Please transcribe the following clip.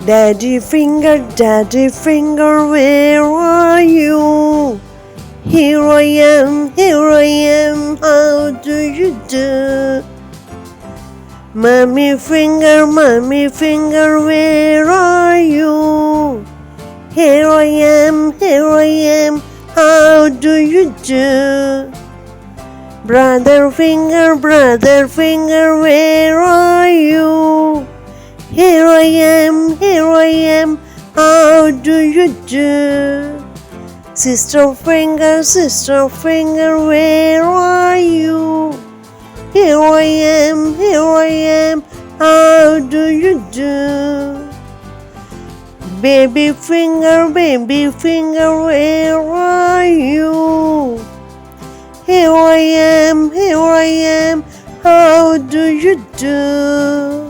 Daddy finger, where are you? Here I am, how do you do? Mommy finger, where are you? Here I am, how do you do? Brother finger, where are you? Here I am, how do you do? Sister finger, where are you? Here I am, how do you do? Baby finger, where are you? Here I am, how do you do?